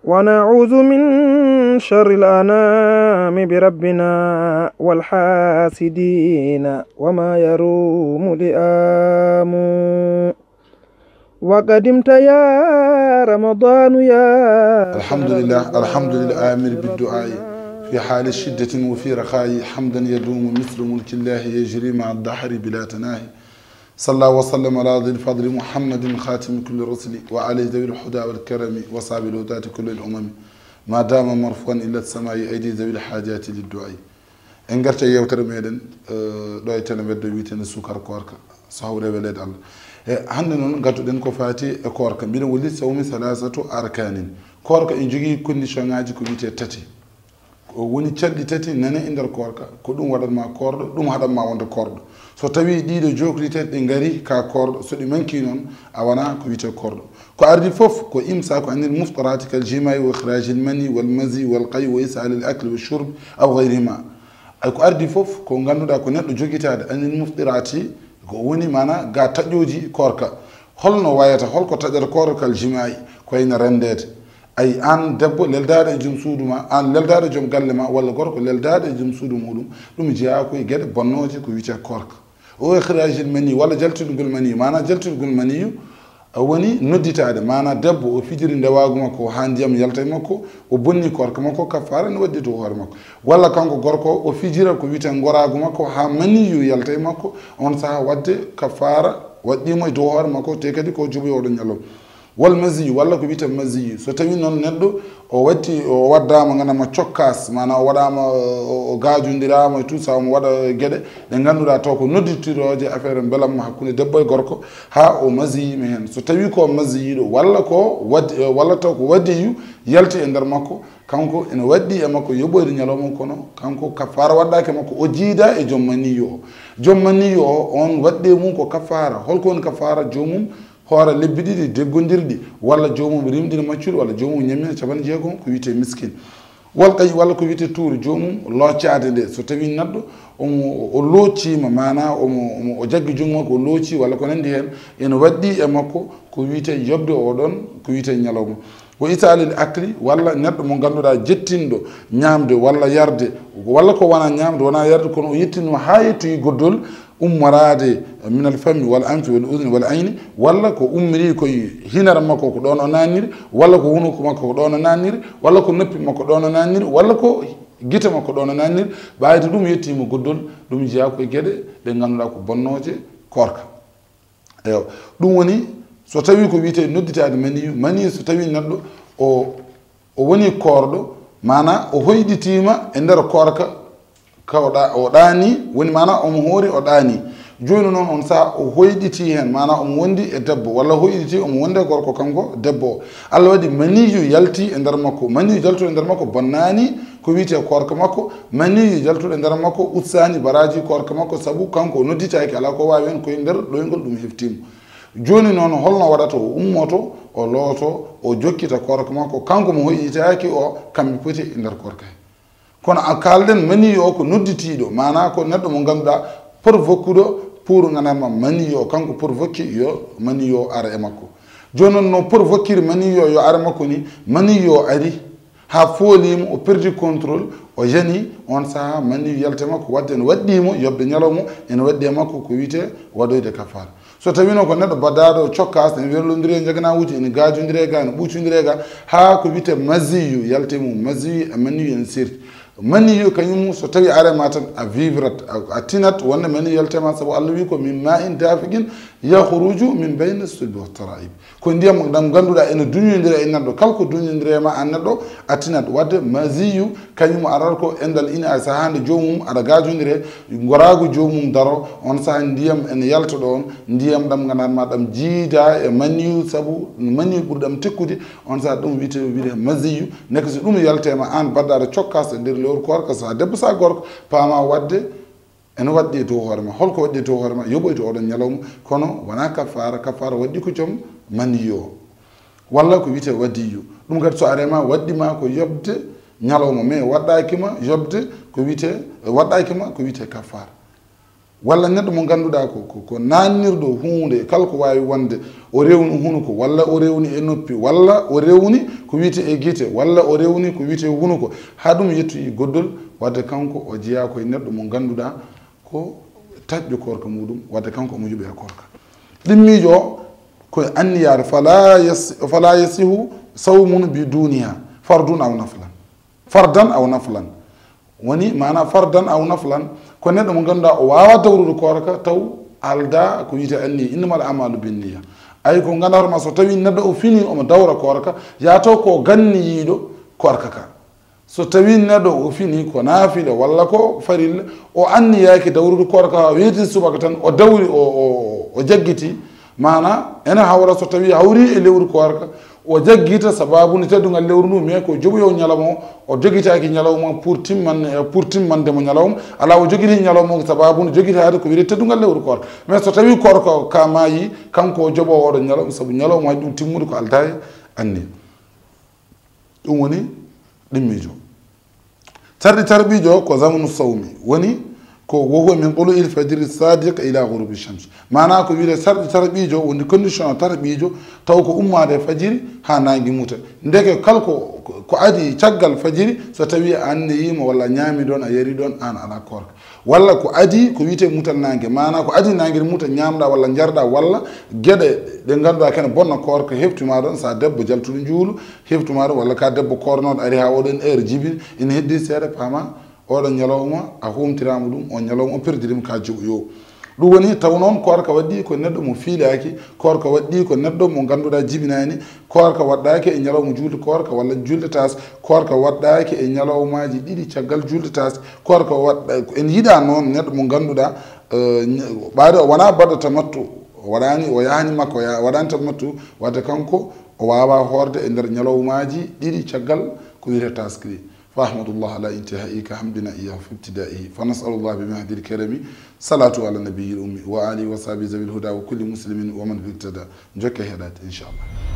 ونعوذ من شر الأنام بربنا والحاسدين وما يروم لئام وقدمت يا رمضان يا الحمد لله آمر بالدعاء في حال شدة وفي رخاء حمدا يدوم مثل ملك الله يجري مع الدحر بلا تناهي صلى الله وسلم على ذي الفضل محمد خاتم كل الرسل وعلى ذوي الهدى والكرم وصحب الهداة كل الأمم ما دام مرفوعا إلى السماء أيدي ذوي الحاجات للدعاء إنغرت يوتر ميدن دوي تلمبد ويتن سكر كوركا صحوري ولد الله عندنا نقطة دنكو فاتي كوركا بين ولي سومي ثلاثة أركان كوركا إنجي كونديشن عاجي كوبيتي تاتي woni calɗi tati nane e nder korka ko ɗum waɗatma korɗo ɗum haɗatma wonde korɗo so tawi ɗiɗo jokri tati ɗi gari ka korɗo so ɗi manki noon a wona ko wiyete korɗo ko ardi foof ko imsa ko andir muftarati kal jimai wa ikhraji l mani wal masi wal qay wa isal al akli wa shurb aw gayrihima ay ko ardi foof ko ganduɗa ko neɗɗo jogitade andir muftirati ko woni mana ga taƴoji korka holno wayata holko taƴata korka kal jimai ko wayno rendede ay an debbo leldade e joom suudu ma an leldade e joom galle ma walla gorko leldade e joom suudu muɗum ɗum jeeya koye gueɗe bonnoje ko wiyete korka o ikhrajil mani walla jaltidugol mani mana jaltidugol maniyu woni nodditade mana debbo o fijiri ndewagu makko ha ndiyam yalta e makko o bonni korka makko kaffara ne waddi to hoore makko walla kanko gorko o fijira ko wiyete goragu makko ha maniyu yalta e makko on saaha wadde kaffara waɗɗimo e dow hoore makko te kadi ko joɓoy oɗo ñalom wal masiyu walla ko wiyete masiyu so tawi noon neɗɗo o watti o waddama ganama cokkas mana o waɗama o gajodirama e tout ça omo waɗa gueɗe ɗe ganduɗa taw ko nodditiroje affaire belamma hakkude debbo e gorko ha o masiyima hen so tawi ko masiyiɗo walla ko waddi walla taw ko waddiyu yalti e nder makko kanko ene waddi e makko yoɓoyde ñalawma kono kanko kaffara waɗɗake makko o jiida e joom maniyu o joom maniyu o on waɗɗe mum ko kaffara holko woni kaffara jomum hoore lebbi ɗiɗi deggodirɗi walla jomum rimɗina maccuɗi walla jomum ñammina capan jeegom ko wiyete miskin wolkay walla ko wiyete tuuru jomum loccade nde so tawi neɗɗo o loccima mana o jaggi jungo makko o looci walla ko nandi hen ene waɗɗi e makko ko wiyete yobde oɗon ko wiyete ñalawma ko isalil akli walla neɗɗo mo ganduɗa jettinɗo ñamde walla yarde walla ko wona ñamde wona yarde kono o yettinma ha yettoyi goddol ummorade min al fammi wal anfi wal udni wal ayni walla ko ummiri koye hinara makko ko ɗon o nanniri walla ko hunuko makko ko ɗon o nanniri walla ko noppi makko ɗon o nanniri walla ko guite makko ɗon o nanniri ɓayde ɗum yettima goddol ɗum jeeya koye gueɗe ɗe ganduɗa ko bonnoje korka eyo ɗum woni so tawi ko wiyete nodditade maniyu so tawi neɗɗo o woni korɗo mana o hoyɗitima e nder korka ka o ɗaani woni mana omo hoori o ɗaani joni noon on saaha o hoyɗiti hen mana omo wondi e debbo walla hoyɗiti omo wonde gorko kanko debbo o Allah waɗi maniyu yalti e nder makko maniyu jaltuɗo e nder makko bonnani ko wiyete korka makko maniyu jaltuɗo e nder makko utsani baraji korka makko saabu kanko o nodditaki ala ko wawi hen koye nder ɗoygol ɗum heftima joni noon holno waɗata o ummoto o looto o jokkita korka makko kanko mo hoyɗitaki o kamɓe poti e nder korka he kono a kalden maniyu o ko nodditiɗo mana ko neɗɗo mo ganduɗa pour vokkuɗo pour ganama maniyu o kanko pour vokki yo maniyu o ara e makko joni noon no pour vokkiri maniyu o yo ara makko ni maniyu o ari ha foolimo o perdi contrôle o yani on saaha maniyu yalte makko wadde ene waɗɗimo yobde ñalawmo ene waɗɗi e makko ko wiyete waɗoyde kafara so tawino ko neɗɗo baddaɗo cokkas ene werlodiri e jaganawuji ene gajodiri e ga ene ɓuccodiri e ga ha ko wiyete masiyu yalte mum masiyu e maniyu ene serti maniyu kañum so tawi arema tan a vivrat a tinat wonde maniyu yaltema saabu Allah wi ko min ma in dafiqin yahruju min bayna sulbi wa taraib ko ndiyam ɗam ganduɗa ene duñodira e neɗɗo kala ko duñodirema an neɗɗo a tinat wadde masiyu kañum arat ko endal ina a sahande jomum aɗa gajodire goragu jomum daro on saaha ndiyam ene yalta ɗo on ndiyam ɗam gandanma ɗam jiida e maniyu saabu maniyu ɓurɗam tekkude on saaha ɗum wiyete masiyu neke so ɗum yaltema an baddaɗo cokkas e nder lewru korka sa debbo sa gorko paama wadde ene waɗɗi e dow hoore ma holko waɗɗi e dow hoore ma yoɓoyde oɗon ñalawma kono wona kafara waɗɗi ko joom maniyu o walla ko wiyete waddiyu ɗum kadi so arema waɗɗima ko yobde ñalawma mais waɗɗakima yobde ko wiyete waɗɗakima ko wiyete kafara walla neɗɗo mo ganduɗa ko nannirɗo hunde kala ko wawi wonde o rewni hunuko walla o rewni e noppi walla o rewni ko wiyete e guite walla o rewni ko wiyete hunuko ha ɗum yettoyi goddol wadde kanko o jeeya koye neɗɗo mo ganduɗa ko taƴƴo korka muɗum wadde kanko omo yuɓe e korka ɗimmijo o koye anniyare fala yasihu sawmun bi duniya fardun aw naflan fardan aw naflan woni mana fardan aw naflan ko neɗɗo mo ganduɗa o wawa dawrude korka taw alda ko wiyete anniya innamal amalu binniya ay ko gandarma so tawi neɗɗo o fini omo dawra korka ya taw ko ganniyiɗo korka ka so tawi neɗɗo o fini ko naafile walla ko farilla o anniyaki dawrude korka weeti subaka tan o dawri o jaggiti mana ene hawra so tawi hawri e lewru korka o jaggita sababude teddugal lewru ndu mais ko jogoyo ñalawma o jogitaki ñalawma pour timmandemo ñalawma ala o jogiti ñalawma sababude jogitade ko wiyete teddugal lewru korka mais so tawi korka ka maayi kanko o joɓo oɗo ñalawma saabu ñalawma waɗi ɗum timmude ko alta e anni ɗum woni ɗimmijo tarbijo ko zamanu sawmi woni ko wohuwa min ɓolo il fajiri sadiq ila ghurubi shams mana ko wiide tarbijo woni condition tarbijo taw ko ummade fajiri ha nangi muta ndeke kala ko adi caggal fajiri so tawi a anneyima walla ñaami ɗon a yari ɗon an ala korka walla ko adi ko wiyete mutal nangue mana ko adi nanguede muta ñamɗa walla jarɗa walla gueɗe ɗe ganduɗa kene bonna korka heftuma ɗon sa debbo jaltuɗo juulu heftuma ɗon walla ka debbo kornoɗo ari ha oɗon heure jibini ina heddi seeɗa pama oɗon ñalawma a humtirama ɗum on ñalawma o perdirima ka jogoyo ɗum woni taw noon korka waɗɗi ko neɗɗo mo fiilaki korka waɗɗi ko neɗɗo mo ganduɗa jibinani korka waɗɗaki e ñalawma julde korka walla julde tas korka waɗɗaki e ñalawmaji ɗiɗi caggal julde tas korka waɗɗa en yiiɗa noon neɗɗo mo ganduɗa ɓaade o wona baɗɗo tamattu o waɗani o yahani makko waɗani tamattu wadde kanko o wawa horde e nder ñalawmaji ɗiɗi caggal ko wiyete taskri فأحمد الله على انتهائه كحمدنا إياه في ابتدائه فنسأل الله بمهد الكرم صلاة على النبي الأمي وآله وصحبه ذوي الهدى وكل مسلم ومن اهتدى نجوك هدات إن شاء الله